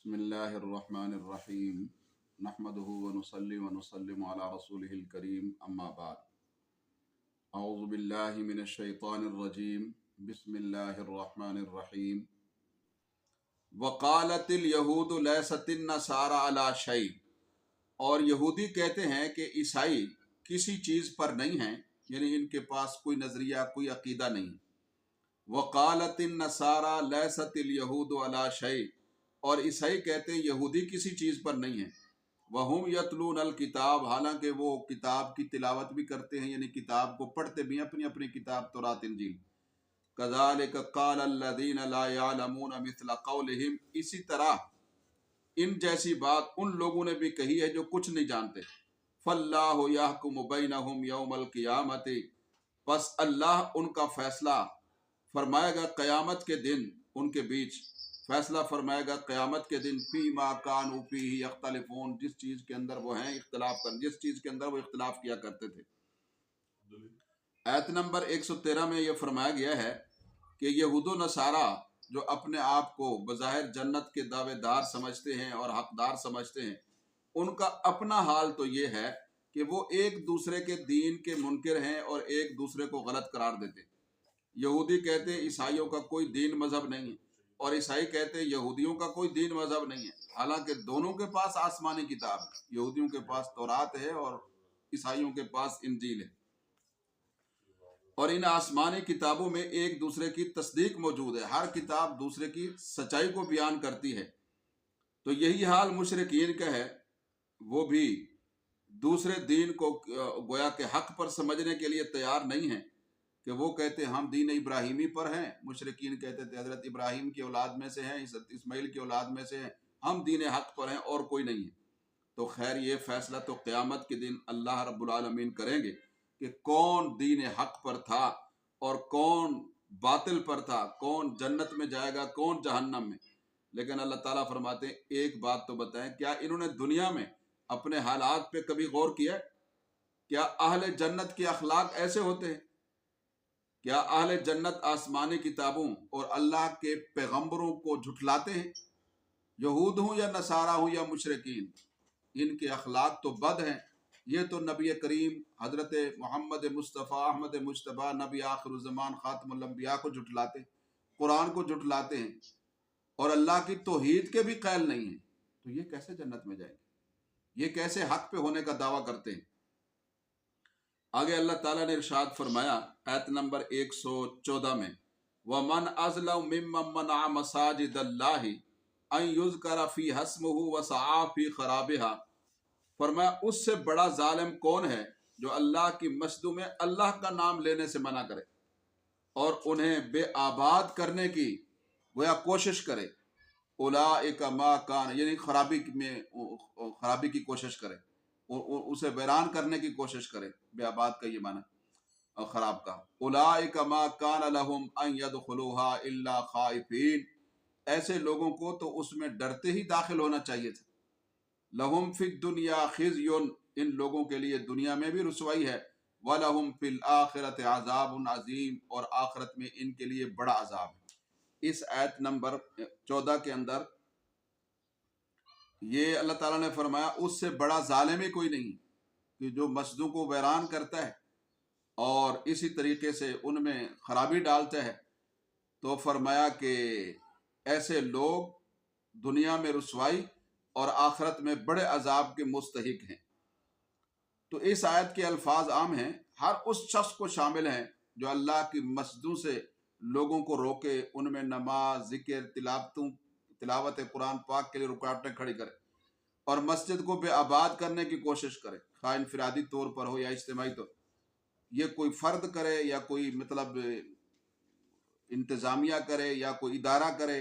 बिस्मिल्लाहिर्रहमानिर्रहीम नहमदुहु व नुसल्ली व नुसल्लिमु अला रसूलिहिल करीम अम्मा बाद अऊज़ु बिल्लाहि मिनश शैतानिर रजीम बिस्मिल्लाहिर्रहमानिर्रहीम वक़ालतिल यहूदु लैसतिन नसारा अला शै। और यहूदी कहते हैं कि ईसाई किसी चीज़ पर नहीं हैं, यानी इनके पास कोई नज़रिया कोई अकीदा नहीं। वक़ालतिन नसारा लैसतिल यहूदु अला शै, और ईसाई कहते हैं यहूदी किसी चीज़ पर नहीं है। वहुम यतलून अल किताब, हालांकि वो किताब की तिलावत भी करते हैं, यानी किताब को पढ़ते भी हैं, अपनी अपनी किताब तौरात इंजील। कज़ालिक क़ाल अल्लज़ीना ला यअलमून मिस्ल क़ौलिहिम, इसी तरह इन जैसी बात उन लोगों ने भी कही है जो कुछ नहीं जानते। फल्लाहु यहकुमु बैनहुम यौमल क़ियामति, बस अल्लाह उनका फैसला फरमाएगा क़यामत के दिन, उनके बीच फैसला फरमाएगा क़यामत के दिन। फीमा कानू फीही यख्तलिफून, जिस चीज़ के अंदर वो हैं इख्तिलाफ कर, जिस चीज़ के अंदर वो इख्तिलाफ किया करते थे। आयत नंबर 113 में ये फरमाया गया है कि यहूदो नसारा जो अपने आप को बज़ाहिर जन्नत के दावेदार समझते हैं और हकदार समझते हैं, उनका अपना हाल तो ये है कि वो एक दूसरे के दीन के मुनकिर हैं और एक दूसरे को गलत करार देते। यहूदी कहते हैं ईसाइयों का कोई दीन मजहब नहीं है, और ईसाई कहते हैं यहूदियों का कोई दीन मजहब नहीं है, हालांकि दोनों के पास आसमानी किताब है। यहूदियों के पास तौरात है और ईसाइयों के पास इंजील है, और इन आसमानी किताबों में एक दूसरे की तस्दीक मौजूद है, हर किताब दूसरे की सच्चाई को बयान करती है। तो यही हाल मुशरिकीन का है, वो भी दूसरे दीन को गोया के हक पर समझने के लिए तैयार नहीं है, कि वो कहते हैं हम दीन इब्राहिमी पर हैं। मुशरिकीन कहते थे हज़रत इब्राहिम की औलाद में से हैं, इस्माइल की औलाद में से हैं, हम दीन हक पर हैं और कोई नहीं है। तो खैर ये फैसला तो क़यामत के दिन अल्लाह रब्बुल आलमीन करेंगे कि कौन दीन हक पर था और कौन बातिल पर था, कौन जन्नत में जाएगा कौन जहन्नम में। लेकिन अल्लाह ताला फरमाते हैं एक बात तो बताएं, क्या इन्होंने दुनिया में अपने हालात पे कभी गौर किया? क्या अहले जन्नत के अखलाक ऐसे होते हैं? क्या अहले जन्नत आसमानी किताबों और अल्लाह के पैगंबरों को झुठलाते हैं? यहूद हूँ या नसारा हूँ या मुशरिकीन, इनके अखलाक तो बद हैं। ये तो नबी करीम हजरत मोहम्मद मुस्तफ़ा अहमद मुश्तबा नबी आखिर ज़मान खातमुल अंबिया को झुठलाते, कुरान को झुठलाते हैं, और अल्लाह की तौहीद के भी क़ैल नहीं है। तो ये कैसे जन्नत में जाएंगे? ये कैसे हक पे होने का दावा करते हैं? आगे अल्लाह ताला ने इरशाद फरमाया आयत नंबर 114 में, वमन अज़लम मिम्मन मनअ मसाजिदल्लाहि अन युज़करा फी हस्मुहु व सआ फी खराबिहा। फरमाया उससे बड़ा जालिम कौन है जो अल्लाह की मस्जिदों में अल्लाह का नाम लेने से मना करे और उन्हें बेआबाद करने की गोया कोशिश करे। उलाइका मा कान, यानी खराबी की कोशिश करे, उसे वैरान करने की कोशिश करे। बेआबाद का ये माना और खराब का। उलाइका मा कान लहुम अन यदखुलूहा इल्ला खाइफीन, ऐसे लोगों को तो उसमें डरते ही दाखिल होना चाहिए था। लहुम फिद दुनिया खिज़युन, इन लोगों के लिए दुनिया में भी रुसवाई है। वलहुम फिल आखिरत अज़ाबुन अज़ीम, और आखिरत में इनके लिए बड़ा अजाब है। इस आयत नंबर 14 के अंदर ये अल्लाह ताला ने फरमाया उससे बड़ा जालिम ही कोई नहीं कि जो मस्जिदों को वैरान करता है और इसी तरीके से उनमें खराबी डालता है। तो फरमाया कि ऐसे लोग दुनिया में रुसवाई और आखिरत में बड़े अजाब के मुस्तहिक हैं। तो इस आयत के अल्फाज आम हैं, हर उस शख्स को शामिल हैं जो अल्लाह की मस्जिदों से लोगों को रोके, उनमें नमाज ज़िक्र तिलावत कुरान पाक के लिए रुकावटें खड़ी करे और मस्जिद को बेआबाद करने की कोशिश करे, खा इनफरादी तौर पर हो या इज्तिमाई तौर। ये कोई फ़र्द करे या कोई मतलब इंतज़ामिया करे या कोई इदारा करे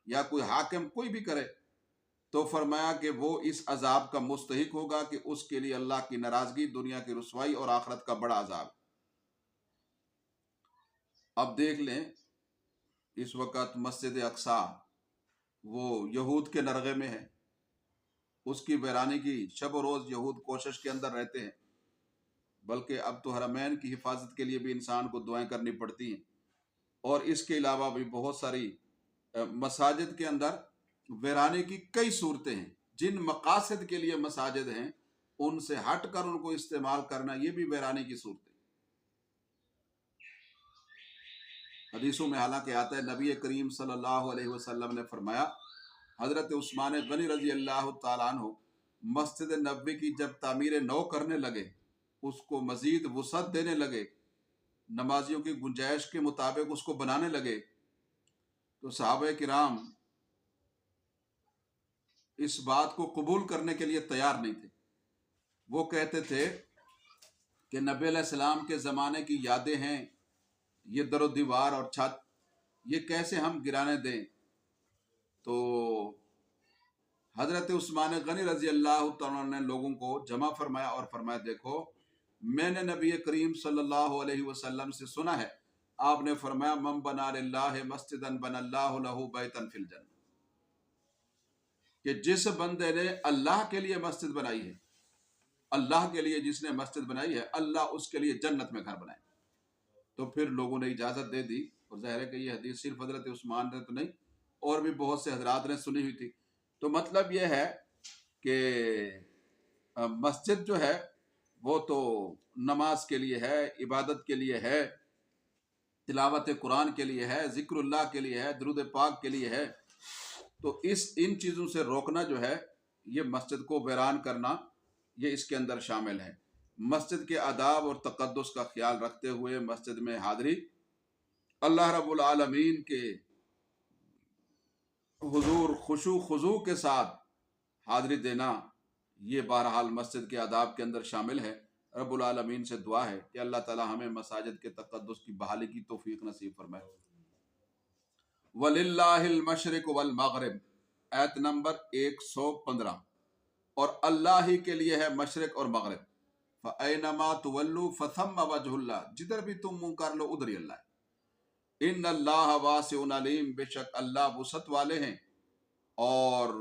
या कोई हाकिम, कोई भी करे, तो फरमाया कि वो इस अजाब का मुस्तहिक होगा कि उसके लिए अल्लाह की नाराज़गी, दुनिया की रुसवाई और आखिरत का बड़ा अजाब। अब देख लें इस वक़्त मस्जिद अक्सा वो यहूद के नरगे में है, उसकी वैरानी की शब रोज़ यहूद कोशिश के अंदर रहते हैं। बल्कि अब तो हरमैन की हिफाजत के लिए भी इंसान को दुआएं करनी पड़ती हैं, और इसके अलावा भी बहुत सारी मसाजिद के अंदर ویرانے کی کئی صورتیں ہیں. جن مقاصد کے لیے مساجد ہیں ان سے ہٹ کر ان کو استعمال کرنا یہ بھی ویرانے کی صورت ہے. حدیثوں میں حالانکہ آتا ہے نبی کریم صلی اللہ علیہ وسلم نے فرمایا، حضرت عثمان غنی رضی اللہ تعالیٰ عنہ مسجد نبوی کی جب تعمیر نو کرنے لگے، اس کو مزید وسعت دینے لگے، نمازیوں کی گنجائش کے مطابق اس کو بنانے لگے، تو صحابہ کرام اس بات کو قبول کرنے کے لیے تیار نہیں تھے. وہ کہتے تھے کہ نبی علیہ السلام کے زمانے کی یادیں ہیں، یہ در و دیوار اور چھت یہ کیسے ہم گرانے دیں؟ تو حضرت عثمان غنی رضی اللہ تعالیٰ نے لوگوں کو جمع فرمایا اور فرمایا، دیکھو میں نے نبی کریم صلی اللہ علیہ وسلم سے سنا ہے، آپ نے فرمایا من بنا للہ مسجدا بنا اللہ لہ بیتا فی الجنہ، کہ جس بندے نے اللہ کے لیے مسجد بنائی ہے، اللہ کے لیے جس نے مسجد بنائی ہے اللہ اس کے لیے جنت میں گھر بنائے. تو پھر لوگوں نے اجازت دے دی، اور ظاہر ہے کہ یہ حدیث صرف حضرت عثمان نے تو نہیں اور بھی بہت سے حضرات نے سنی ہوئی تھی. تو مطلب یہ ہے کہ مسجد جو ہے وہ تو نماز کے لیے ہے، عبادت کے لیے ہے، تلاوت قرآن کے لیے ہے، ذکر اللہ کے لیے ہے، درود پاک کے لیے ہے. تو ان چیزوں سے روکنا جو ہے یہ مسجد کو ویران کرنا یہ اس کے اندر شامل ہے. مسجد کے آداب اور تقدس کا خیال رکھتے ہوئے مسجد میں حاضری، اللہ رب العالمین کے حضور خشوع خضوع کے ساتھ حاضری دینا، یہ بہرحال مسجد کے آداب کے اندر شامل ہے. رب العالمین سے دعا ہے کہ اللہ تعالی ہمیں مساجد کے تقدس کی بحالی کی توفیق نصیب فرمائے. وَلِلَّهِ الْمَشْرِقُ وَالْمَغْرِبُ آیت نمبر 115، اور اللہ ہی کے لیے ہے مشرق اور مغرب. فَأَيْنَمَا تُوَلُّوا فَثَمَّ وَجْهُ اللَّهِ، جدھر بھی تم منہ کر لو ادھر ہی اللہ ہے. ان اللہ واسع علیم، بے شک اللہ وسعت والے ہیں اور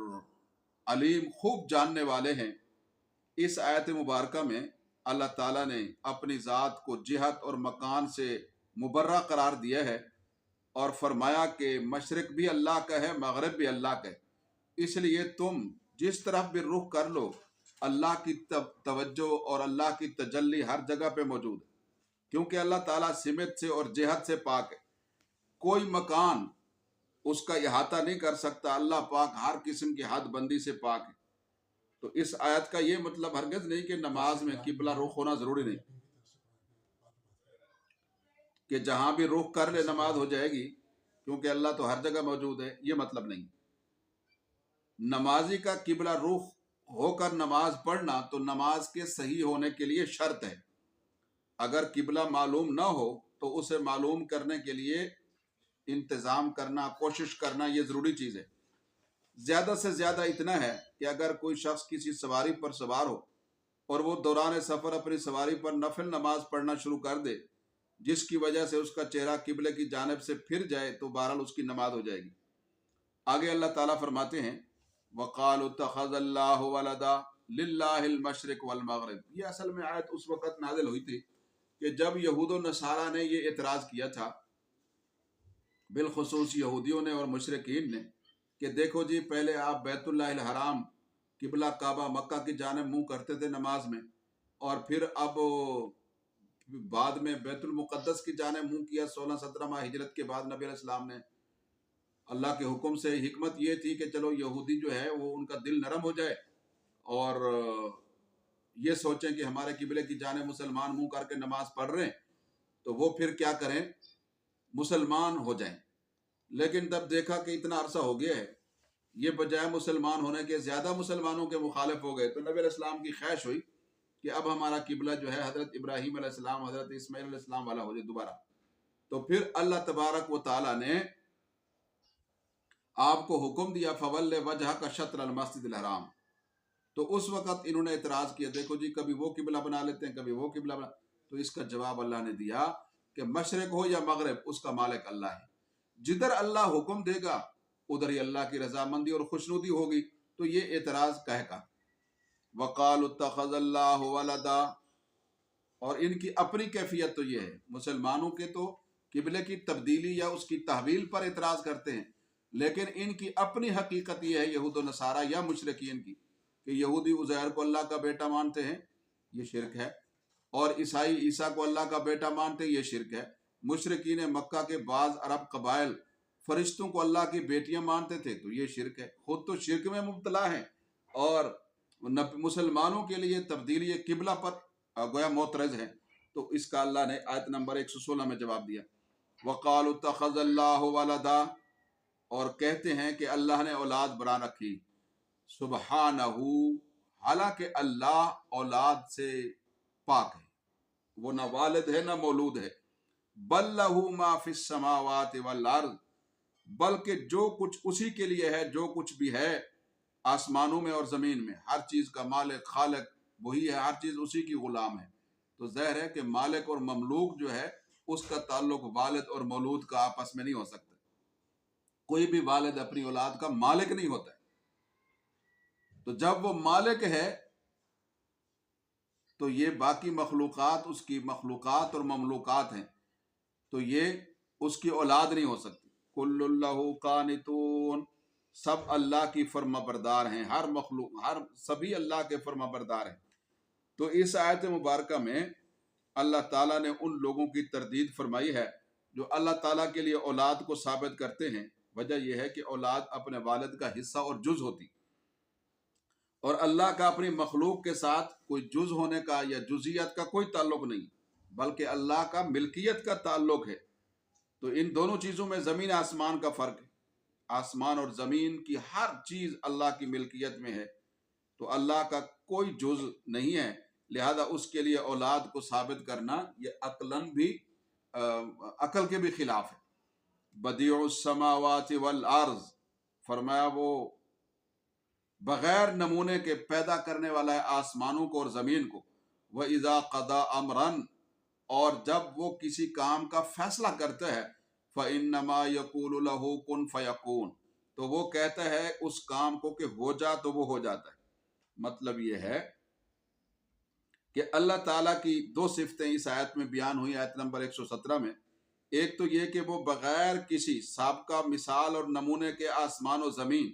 علیم خوب جاننے والے ہیں. اس آیت مبارکہ میں اللہ تعالیٰ نے اپنی ذات کو جہت اور مکان سے مبرہ قرار دیا ہے اور فرمایا کہ مشرق بھی اللہ کا ہے، مغرب بھی اللہ کا ہے. اس لیے تم جس طرف بھی رخ کر لو اللہ کی توجہ اور اللہ کی تجلی ہر جگہ پہ موجود ہے، کیونکہ اللہ تعالیٰ سمت سے اور جہت سے پاک ہے. کوئی مکان اس کا احاطہ نہیں کر سکتا. اللہ پاک ہر قسم کی حد بندی سے پاک ہے. تو اس آیت کا یہ مطلب ہرگز نہیں کہ نماز میں قبلہ رخ ہونا ضروری نہیں، کہ جہاں بھی رخ کر لے نماز ہو جائے گی کیونکہ اللہ تو ہر جگہ موجود ہے، یہ مطلب نہیں. نمازی کا قبلہ رخ ہو کر نماز پڑھنا تو نماز کے صحیح ہونے کے لیے شرط ہے. اگر قبلہ معلوم نہ ہو تو اسے معلوم کرنے کے لیے انتظام کرنا، کوشش کرنا یہ ضروری چیز ہے. زیادہ سے زیادہ اتنا ہے کہ اگر کوئی شخص کسی سواری پر سوار ہو اور وہ دوران سفر اپنی سواری پر نفل نماز پڑھنا شروع کر دے جس کی وجہ سے اس کا چہرہ قبلے کی جانب سے پھر جائے تو بہرحال اس کی نماز ہو جائے گی. آگے اللہ تعالیٰ فرماتے ہیں وَقَالُوا اتَّخَذَ اللَّهُ وَلَدًا لِلَّهِ الْمَشْرِقُ وَالْمَغْرِبُ. یہ اصل میں آیت اس وقت نازل ہوئی تھی کہ جب یہود و نصارہ نے یہ اعتراض کیا تھا، بالخصوص یہودیوں نے اور مشرکین نے، کہ دیکھو جی پہلے آپ بیت اللہ الحرام قبلہ کعبہ مکہ کی جانب منہ کرتے تھے نماز میں، اور پھر اب بعد میں بیت المقدس کی جانب منہ کیا 16-17 ہجرت کے بعد نبی علیہ السلام نے. اللہ کے حکم سے حکمت یہ تھی کہ چلو یہودی جو ہے وہ ان کا دل نرم ہو جائے اور یہ سوچیں کہ ہمارے قبلے کی جانب مسلمان منہ کر کے نماز پڑھ رہے ہیں تو وہ پھر کیا کریں، مسلمان ہو جائیں. لیکن تب دیکھا کہ اتنا عرصہ ہو گیا ہے، یہ بجائے مسلمان ہونے کے زیادہ مسلمانوں کے مخالف ہو گئے، تو نبی علیہ السلام کی خواہش ہوئی کہ اب ہمارا قبلہ جو ہے حضرت ابراہیم علیہ السلام، حضرت اسماعیل علیہ السلام والا ہو جائے دوبارہ. تو پھر اللہ تبارک و تعالیٰ نے آپ کو حکم دیا فَوَلِّ وَجْهَكَ شَطْرَ الْمَسْجِدِ الْحَرَامِ. تو اس وقت انہوں نے اعتراض کیا، دیکھو جی کبھی وہ قبلہ بنا لیتے ہیں کبھی وہ قبلہ بنا. تو اس کا جواب اللہ نے دیا کہ مشرق ہو یا مغرب اس کا مالک اللہ ہے. جدھر اللہ حکم دے گا ادھر ہی اللہ کی رضامندی اور خوشنودی ہوگی. تو یہ اعتراض کہہ کا وَقَالُوا اتَّخَذَ اللَّهُ وَلَدًا، اور ان کی اپنی کیفیت تو یہ ہے، مسلمانوں کے تو قبلے کی تبدیلی یا اس کی تحویل پر اعتراض کرتے ہیں، لیکن ان کی اپنی حقیقت یہ ہے یہود و نصارہ یا مشرکین کی کہ یہودی عزیر کو اللہ کا بیٹا مانتے ہیں، یہ شرک ہے، اور عیسائی عیسیٰ کو اللہ کا بیٹا مانتے ہیں، یہ شرک ہے۔ مشرکین مکہ کے بعض عرب قبائل فرشتوں کو اللہ کی بیٹیاں مانتے تھے، تو یہ شرک ہے، خود تو شرک میں مبتلا ہیں، اور مسلمانوں کے لیے تبدیلی قبلہ پر گویا معترض ہے۔ تو اس کا اللہ نے آیت نمبر 116 میں جواب دیا، وَقَالُوا اتَّخَذَ اللَّهُ وَلَدًا، اور کہتے ہیں کہ اللہ نے اولاد بنا رکھی، سبحانہ، حالانکہ اللہ اولاد سے پاک ہے، وہ نہ والد ہے نہ مولود ہے، بل لہ ما فی السماوات والارض، بلکہ جو کچھ اسی کے لیے ہے، جو کچھ بھی ہے آسمانوں میں اور زمین میں، ہر چیز کا مالک خالق وہی ہے، ہر چیز اسی کی غلام ہے۔ تو ظاہر ہے کہ مالک اور مملوک جو ہے اس کا تعلق والد اور مولود کا آپس میں نہیں ہو سکتا، کوئی بھی والد اپنی اولاد کا مالک نہیں ہوتا ہے۔ تو جب وہ مالک ہے تو یہ باقی مخلوقات اس کی مخلوقات اور مملوکات ہیں، تو یہ اس کی اولاد نہیں ہو سکتی۔ کل اللہ قانتون، سب اللہ کی فرما بردار ہیں، ہر مخلوق، سبھی اللہ کے فرما بردار ہیں۔ تو اس آیت مبارکہ میں اللہ تعالیٰ نے ان لوگوں کی تردید فرمائی ہے جو اللہ تعالیٰ کے لیے اولاد کو ثابت کرتے ہیں۔ وجہ یہ ہے کہ اولاد اپنے والد کا حصہ اور جز ہوتی، اور اللہ کا اپنی مخلوق کے ساتھ کوئی جز ہونے کا یا جزیت کا کوئی تعلق نہیں، بلکہ اللہ کا ملکیت کا تعلق ہے۔ تو ان دونوں چیزوں میں زمین آسمان کا فرق ہے، آسمان اور زمین کی ہر چیز اللہ کی ملکیت میں ہے، تو اللہ کا کوئی جز نہیں ہے، لہذا اس کے لیے اولاد کو ثابت کرنا یہ عقلاً بھی عقل کے بھی خلاف ہے۔ بدیع السماوات والارض، فرمایا وہ بغیر نمونے کے پیدا کرنے والا ہے آسمانوں کو اور زمین کو۔ وَإِذَا قَضَى أَمْرًا، اور جب وہ کسی کام کا فیصلہ کرتا ہے، فَإِنَّمَا يَقُولُ لَهُ كُن فَيَكُونُ، تو وہ کہتا ہے اس کام کو کہ ہو جا تو وہ ہو جاتا ہے۔ مطلب یہ ہے کہ اللہ تعالیٰ کی دو صفتیں اس آیت میں بیان ہوئی، آیت نمبر 117 میں۔ ایک تو یہ کہ وہ بغیر کسی سابقہ مثال اور نمونے کے آسمان و زمین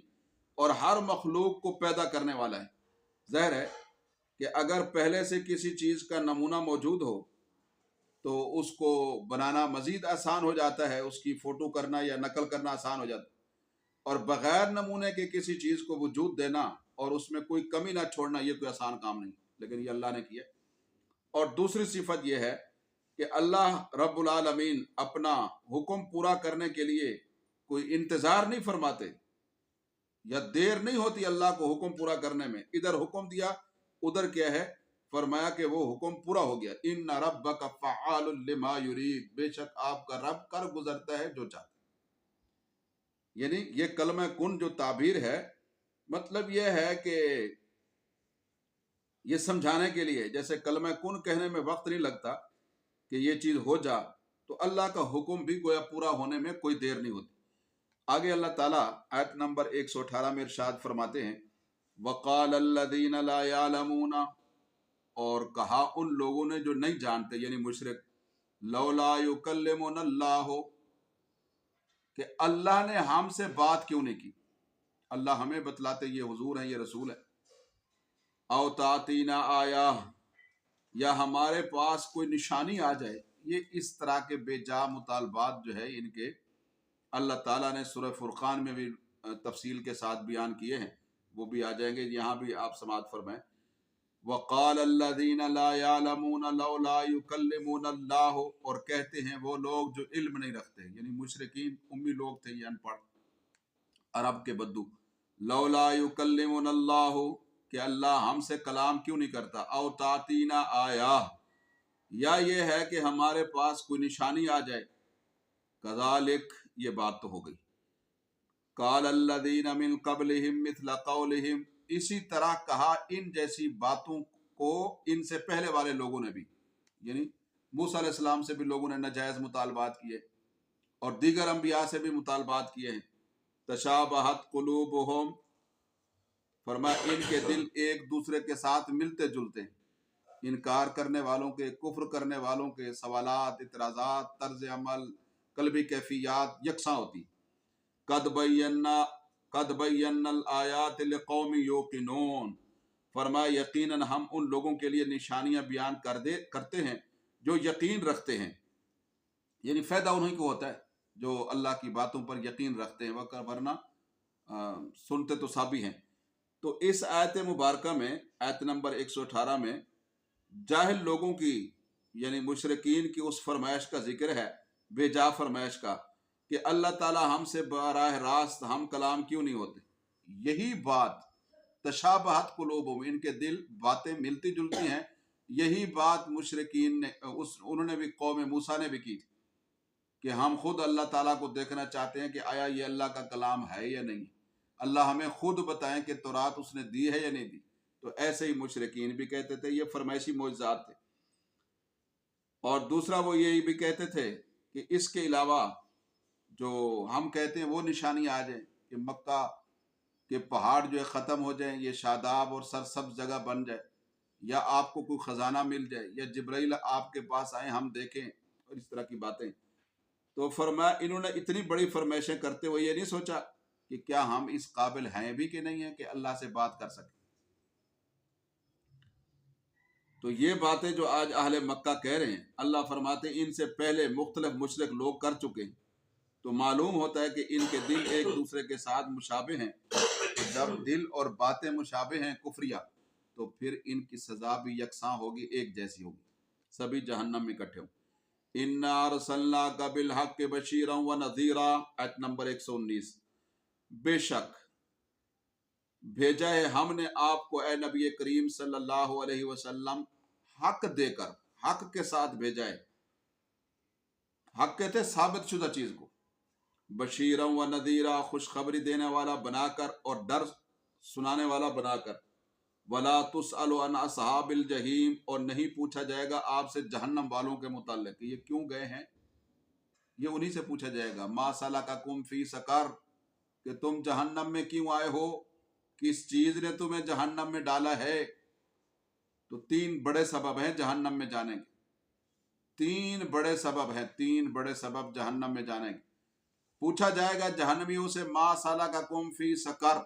اور ہر مخلوق کو پیدا کرنے والا ہے۔ ظاہر ہے کہ اگر پہلے سے کسی چیز کا نمونہ موجود ہو تو اس کو بنانا مزید آسان ہو جاتا ہے، اس کی فوٹو کرنا یا نقل کرنا آسان ہو جاتا ہے، اور بغیر نمونے کے کسی چیز کو وجود دینا اور اس میں کوئی کمی نہ چھوڑنا یہ کوئی آسان کام نہیں، لیکن یہ اللہ نے کیا۔ اور دوسری صفت یہ ہے کہ اللہ رب العالمین اپنا حکم پورا کرنے کے لیے کوئی انتظار نہیں فرماتے یا دیر نہیں ہوتی اللہ کو حکم پورا کرنے میں، ادھر حکم دیا ادھر کیا ہے، فرمایا کہ وہ حکم پورا ہو گیا۔ ان ربک فعال لما یرید، بے شک آپ کا رب کر گزرتا ہے جو چاہتا ہے۔ یعنی یہ کلمہ کن جو تعبیر ہے، مطلب یہ ہے کہ یہ سمجھانے کے لیے، جیسے کلمہ کن کہنے میں وقت نہیں لگتا کہ یہ چیز ہو جا، تو اللہ کا حکم بھی گویا پورا ہونے میں کوئی دیر نہیں ہوتی۔ آگے اللہ تعالیٰ آیت نمبر 118 میں ارشاد فرماتے ہیں، وَقَالَ الَّذِينَ لَا يَعْلَمُونَ، اور کہا ان لوگوں نے جو نہیں جانتے یعنی مشرک، لَوْلَا يُكَلِّمُنَا اللَّهُ، کہ اللہ نے ہم سے بات کیوں نہیں کی، اللہ ہمیں بتلاتے یہ حضور ہیں، یہ رسول ہے، او تَأْتِينَا آیَةٌ، یا ہمارے پاس کوئی نشانی آ جائے۔ یہ اس طرح کے بے جا مطالبات جو ہے ان کے اللہ تعالیٰ نے سورہ فرقان میں بھی تفصیل کے ساتھ بیان کیے ہیں، وہ بھی آ جائیں گے، یہاں بھی آپ سماعت فرمائیں۔ وَقَالَ الَّذِينَ لَا يَعْلَمُونَ لَوْلَا يُكَلِّمُونَ اللَّهُ، اور کہتے ہیں وہ لوگ جو علم نہیں رکھتے، یعنی مشرکین امی لوگ تھے، یہ ان پڑھ عرب کے بدو، لولا يكلمنا اللہ، کہ اللہ ہم سے کلام کیوں نہیں کرتا، او تاتینا آیا، یا یہ ہے کہ ہمارے پاس کوئی نشانی آ جائے، کذالک، یہ بات تو ہو گئی، قال الذین من قبلہم مثل قولہم، اسی طرح کہا ان جیسی باتوں کو ان سے پہلے والے لوگوں نے بھی، یعنی موسیٰ علیہ السلام سے بھی لوگوں نے ناجائز مطالبات کیے اور دیگر انبیاء سے بھی مطالبات کیے ہیں۔ تشابہت قلوبہم، فرمایا ان کے دل ایک دوسرے کے ساتھ ملتے جلتے ہیں، انکار کرنے والوں کے، کفر کرنے والوں کے سوالات، اعتراضات، طرز عمل، قلبی کیفیات یکساں ہوتی، कद बय्यन्ना आयात लिकौम युकिनून, फरमाया यकीनन हम उन लोगों के लिए निशानियां बयान करते हैं जो यकीन रखते हैं। यानी फ़ायदा उन्हीं को होता है जो अल्लाह की बातों पर यकीन रखते हैं, वरना सुनते तो सभी हैं। तो इस आयत मुबारका में, आयत नंबर 118 में जाहिल लोगों की यानी मुशरिकीन की उस फरमाइश का जिक्र है, बेजा फरमाइश का, कि अल्लाह ताला हमसे बराह रास्त हम कलाम क्यों नहीं होते। यही बात तशाबहत कुलूबुहुम, इनके दिल बातें मिलती जुलती हैं, यही बात मुशरिकीन ने उन्होंने भी कौम मूसा ने भी की कि हम खुद अल्लाह ताला को देखना चाहते हैं कि आया ये अल्लाह का कलाम है या नहीं, अल्लाह हमें खुद बताएं कि तौरात उसने दी है या नहीं दी। तो ऐसे ही मुशरिकीन भी कहते थे, ये फरमाइशी मौजज़ात थे। और दूसरा वो यही भी कहते थे कि इसके अलावा जो हम कहते हैं वो निशानी आ जाए कि मक्का के पहाड़ जो है ख़त्म हो जाए, ये शादाब और सरसब्ज़ जगह बन जाए, या आपको कोई ख़जाना मिल जाए, या जिब्राइल आपके पास आए हम देखें, और इस तरह की बातें। तो फरमाया इन्होंने इतनी बड़ी फरमाइशें करते हुए ये नहीं सोचा कि क्या हम इस काबिल हैं भी कि नहीं है कि अल्लाह से बात कर सकें। तो ये बातें जो आज अहले मक्का कह रहे हैं, अल्लाह फरमाते इनसे पहले मुख्तलिफ मुशरिक लोग कर चुके हैं। तो मालूम होता है कि इनके दिल एक दूसरे के साथ मुशाबे हैं। तो जब दिल और बातें मुशाबे हैं कुफरिया, तो फिर इनकी सजा भी यकसां होगी, एक जैसी होगी, सभी जहन्नम में इकट्ठे होंगे। इन्ना अरसलनाका बिल हक़्क़ि बशीरन व नज़ीरा, आयत नंबर 119, बेशक भेजा है हमने आपको ए नबी करीम सल्लल्लाहु अलैहि वसल्लम हक देकर, हक के साथ भेजा है। हक कहते साबित शुदा चीज को, बशीरन व नदीरा, खुशखबरी देने वाला बनाकर और डर सुनाने वाला बनाकर। वला तुसअलु अन असहाबिल जहीम, और नहीं पूछा जाएगा आपसे जहन्नम वालों के मुताल्लिक, ये क्यों गए हैं, ये उन्हीं से पूछा जाएगा। मा सलकाकुम फी सकर, कि तुम जहन्नम में क्यों आए हो, किस चीज ने तुम्हें जहन्नम में डाला है। तो तीन बड़े सबब हैं जहन्नम में जाने के, तीन बड़े सबब हैं, तीन बड़े सबब जहन्नम में जाने के। पूछा जाएगा जहन्नमियों से, मा सलकाकुम फी सकर,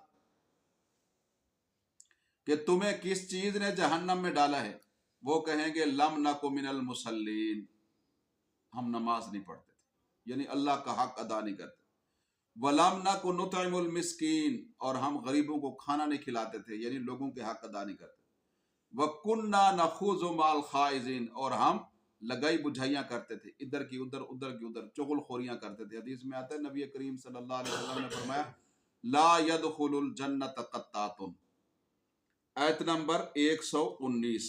कि तुम्हें किस चीज ने जहन्नम में डाला है। वो कहेंगे लम नकु मिनल मुसल्लीन, हम नमाज नहीं पढ़ते थे, यानी अल्लाह का हक अदा नहीं करते। वलम नकु नुतइमुल मिस्कीन, और हम गरीबों को खाना नहीं खिलाते थे, यानी लोगों के हक अदा नहीं करते। वकुन्ना नखूज़ु माल खाइज़िन, और हम लगाई बुझाइयाँ करते थे, इधर की उधर, उधर की उधर चुगलखोरियाँ करते थे। हदीस में आता है नबी करीम सल्लल्लाहु अलैहि वसल्लम ने फरमाया ला यदखुलुल जन्नत क़त्तातुन, आयत नंबर 119,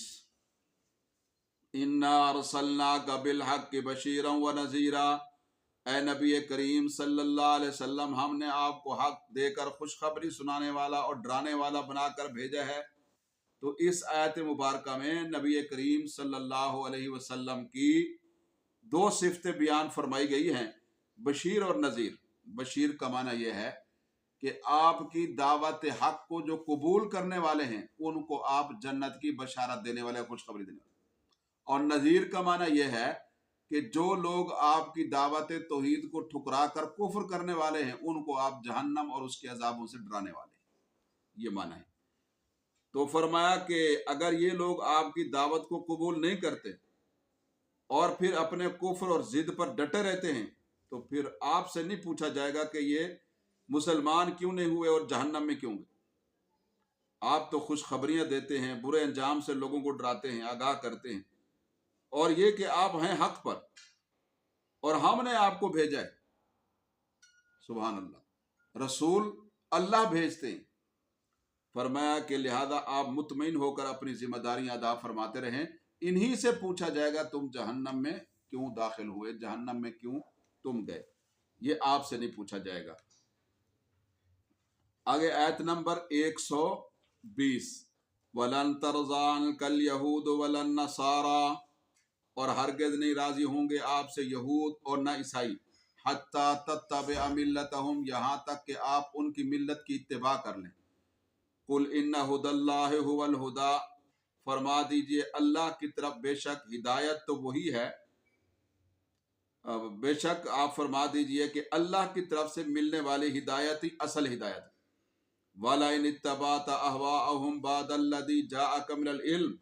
इन्ना अरसलनाका बिल हक़्क़ि बशीरन व नज़ीरा, ए नबी करीम सल्लल्लाहु अलैहि वसल्लम हमने आपको हक देकर खुशखबरी सुनाने वाला और डराने वाला बनाकर भेजा है। तो इस आयत मुबारका में नबी करीम सल्लल्लाहु अलैहि वसल्लम की दो सिफतें बयान फरमाई गई हैं, बशीर और नज़ीर। बशीर का माना यह है कि आपकी दावत हक को जो कबूल करने वाले हैं उनको आप जन्नत की बशारत देने वाले, खुशखबरी देने वाले। और नज़ीर का माना यह है कि जो लोग आपकी दावत तौहीद को ठुकरा कर कुफ्र करने वाले हैं उनको आप जहन्नम और उसके अजाबों से डराने वाले हैं, ये माना है। तो फरमाया कि अगर ये लोग आपकी दावत को कबूल नहीं करते और फिर अपने कुफ्र और जिद पर डटे रहते हैं, तो फिर आपसे नहीं पूछा जाएगा कि ये मुसलमान क्यों नहीं हुए और जहन्नम में क्यों गए। आप तो खुशखबरियां देते हैं, बुरे अंजाम से लोगों को डराते हैं, आगाह करते हैं, और ये कि आप हैं हक पर और हमने आपको भेजा है। सुभान अल्लाह, रसूल अल्लाह भेजते हैं। फरमाया कि लिहाजा आप मुतमईन होकर अपनी जिम्मेदारियां अदा फरमाते रहें। इन्हीं से पूछा जाएगा तुम जहन्नम में क्यों दाखिल हुए, जहन्नम में क्यों तुम गए, ये आपसे नहीं पूछा जाएगा। आगे आयत नंबर 120, वलन तरज़ान कल यहूद वलन नसारा, और हरगिज़ नहीं राजी होंगे आपसे यहूद और न ईसाई, हत्ता तत्तबिअ मिल्लतहुम, यहाँ तक कि आप उनकी मिल्लत की इत्तिबा कर लें। कुल इन्ना हुदल्लाहि हुवल हुदा, फरमा दीजिए अल्लाह की तरफ बेशक हिदायत तो वही है, अब बेशक आप फरमा दीजिए कि अल्लाह की तरफ से मिलने वाली हिदायत ही असल हिदायत है। वाला इन इत्तबाता अहवाअहुम बादल्लदी जाअका मिनल इल्म,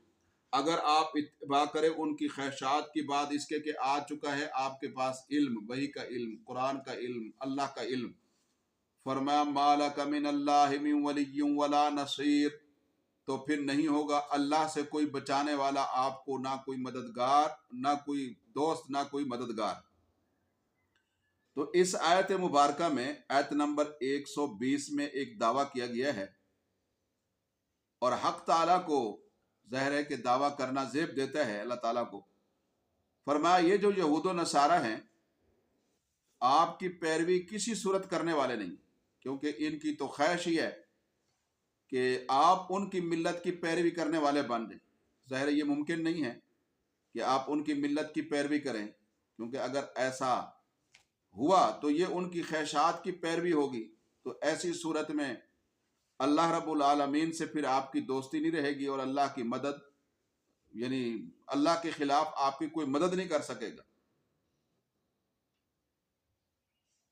अगर आप इत्तबा करें उनकी ख्वाहिशात की बाद इसके कि आ चुका है आपके पास इल्म, वही का इल्म, कुरान का इल्म, अल्लाह का इल्म। फरमाया मालक मिनल्लाहि मिन वलिय्यिन वला नसीर, तो फिर नहीं होगा अल्लाह से कोई बचाने वाला आपको, ना कोई मददगार, ना कोई दोस्त, ना कोई मददगार। तो इस आयत मुबारका में आयत नंबर 120 में एक दावा किया गया है और हक ताला को ज़ाहिर है कि दावा करना ज़ेब देता है अल्लाह ताला को। फरमाया ये जो यहूद व नसारा हैं आपकी पैरवी किसी सूरत करने वाले नहीं, क्योंकि इनकी तो ख्वाहिश ही है कि आप उनकी मिल्लत की पैरवी करने वाले बन जाए। ज़ाहिर है ये मुमकिन नहीं है कि आप उनकी मिल्लत की पैरवी करें, क्योंकि अगर ऐसा हुआ तो ये उनकी ख्वाहिशात की पैरवी होगी। तो ऐसी सूरत में अल्लाह रब्बुल आलमीन से फिर आपकी दोस्ती नहीं रहेगी और अल्लाह की मदद, यानी अल्लाह के खिलाफ आपकी कोई मदद नहीं कर सकेगा।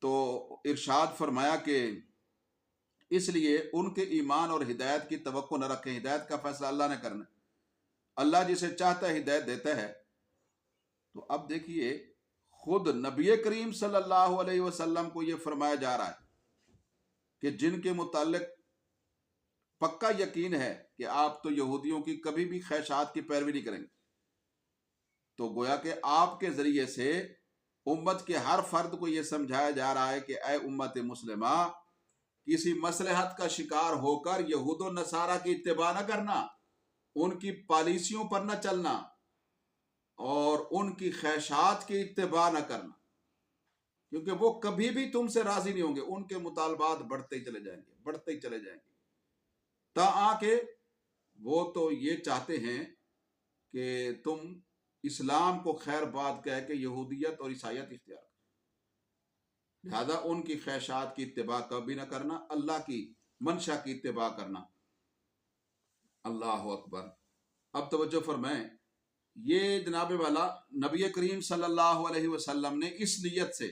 तो इरशाद फरमाया कि इसलिए उनके ईमान और हिदायत की तवक्को न रखें, हिदायत का फैसला अल्लाह ने करना, अल्लाह जिसे चाहता है हिदायत देता है। तो अब देखिए खुद नबी करीम सल्लल्लाहु अलैहि वसल्लम को ये फरमाया जा रहा है कि जिनके मुताल्लिक पक्का यकीन है कि आप तो यहूदियों की कभी भी ख्वाहिशात की पैरवी नहीं करेंगे। तो गोया कि आपके जरिए से उम्मत के हर फर्द को यह समझाया जा रहा है कि ऐ उम्मत मुस्लिमा, किसी मसलहत का शिकार होकर यहूद व नसारा की इत्तिबा न करना, उनकी पॉलिसियों पर न चलना और उनकी ख्वाहिशात की इत्तिबा न करना, क्योंकि वो कभी भी तुमसे राजी नहीं होंगे। उनके मुतालबात बढ़ते ही चले जाएंगे, बढ़ते ही चले जाएंगे, ता आके वो तो ये चाहते हैं कि तुम इस्लाम को खैर बात कह के यहूदियत और ईसाइयत इख्तियार करो। लिहाजा उनकी ख्वाहिशात की इत्तिबा कभी ना करना, अल्लाह की मंशा की इत्तिबा करना। अल्लाह अकबर। अब तवज्जो फरमाएं, ये जनाब वाला नबी करीम सल्लल्लाहु अलैहि वसल्लम ने इस नियत से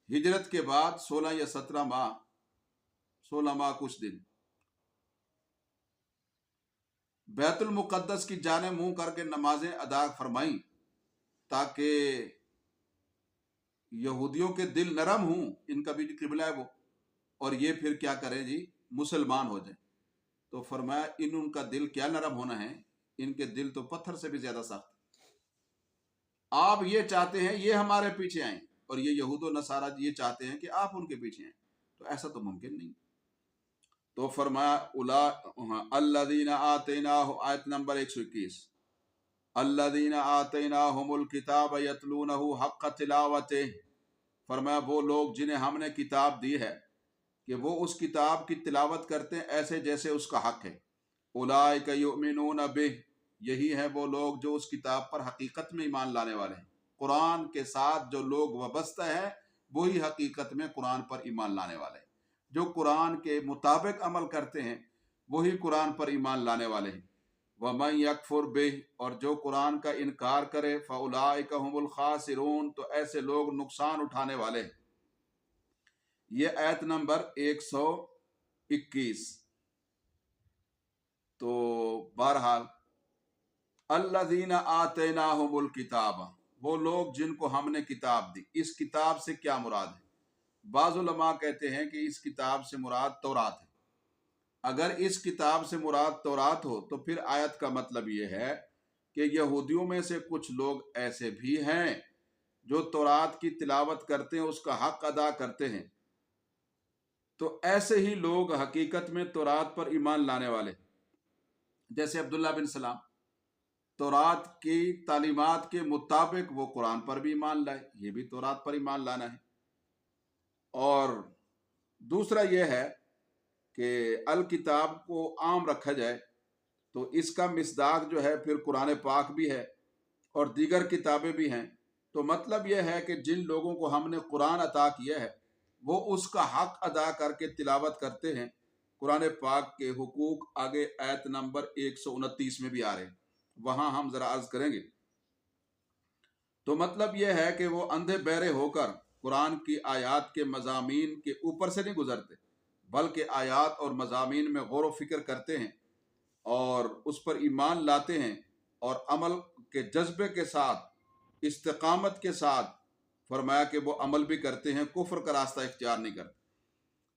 हिजरत के बाद 16 या 17 माह, 16 माह कुछ दिन बैतुल मुक़द्दस की जाने मुंह करके नमाजें अदा फरमाई, ताकि यहूदियों के दिल नरम हों, इनका भी किबला है वो, और ये फिर क्या करें जी, मुसलमान हो जाए। तो फरमाया इन उनका दिल क्या नरम होना है, इनके दिल तो पत्थर से भी ज्यादा सख्त। आप ये चाहते हैं ये हमारे पीछे आए, और ये यहूद व नसारा ये चाहते हैं कि आप उनके पीछे आए, तो ऐसा तो मुमकिन नहीं। तो फरमाया उला अल्लज़ीना आतैनाहुम, आयत नंबर 121, अल्लज़ीना आतैनाहुमुल किताब यतलूनहु हक़्क़ तिलावतिह, फरमाया वो लोग जिन्हें हमने किताब दी है कि वो उस किताब की तिलावत करते हैं ऐसे जैसे उसका हक है। उलाइका युमिनून बिह, यही है वो लोग जो उस किताब पर हकीकत में ईमान लाने वाले हैं। कुरान के साथ जो लोग वाबस्ता है वही हकीकत में कुरान पर ईमान लाने वाले हैं। जो कुरान के मुताबिक अमल करते हैं वही कुरान पर ईमान लाने वाले हैं। वमन यकफुर बिह, और जो कुरान का इनकार करे, फउलाइका हुमुल खासिरून, तो ऐसे लोग नुकसान उठाने वाले हैं। ये आयत नंबर 121। तो बहरहाल अल्लज़ीना आतैनाहुमुल किताब, वो लोग जिनको हमने किताब दी। इस किताब से क्या मुराद है? बाज़ उलमा कहते हैं कि इस किताब से मुराद तौरात है। अगर इस किताब से मुराद तौरात हो तो फिर आयत का मतलब ये है कि यहूदियों में से कुछ लोग ऐसे भी हैं जो तौरात की तिलावत करते हैं, उसका हक अदा करते हैं। तो ऐसे ही लोग हकीकत में तौरात पर ईमान लाने वाले, जैसे अब्दुल्ला बिन सलाम, तौरात की तालीमात के मुताबिक वो कुरान पर भी ईमान लाए, ये भी तौरात पर ईमान लाना है। और दूसरा यह है कि अल किताब को आम रखा जाए तो इसका मिसदाक जो है फिर कुरान पाक भी है और दीगर किताबें भी हैं। तो मतलब यह है कि जिन लोगों को हमने कुरान अता किया है वो उसका हक अदा करके तिलावत करते हैं। कुरान पाक के हुकूक आगे आयत नंबर 129 में भी आ रहे हैं, वहां हम जरा अर्ज करेंगे। تو مطلب یہ ہے کہ وہ اندھے بہرے ہو کر قرآن کی آیات کے مضامین کے اوپر سے نہیں گزرتے، بلکہ آیات اور مضامین میں غور و فکر کرتے ہیں اور اس پر ایمان لاتے ہیں، اور عمل کے جذبے کے ساتھ، استقامت کے ساتھ، فرمایا کہ وہ عمل بھی کرتے ہیں، کفر کا راستہ اختیار نہیں کرتے۔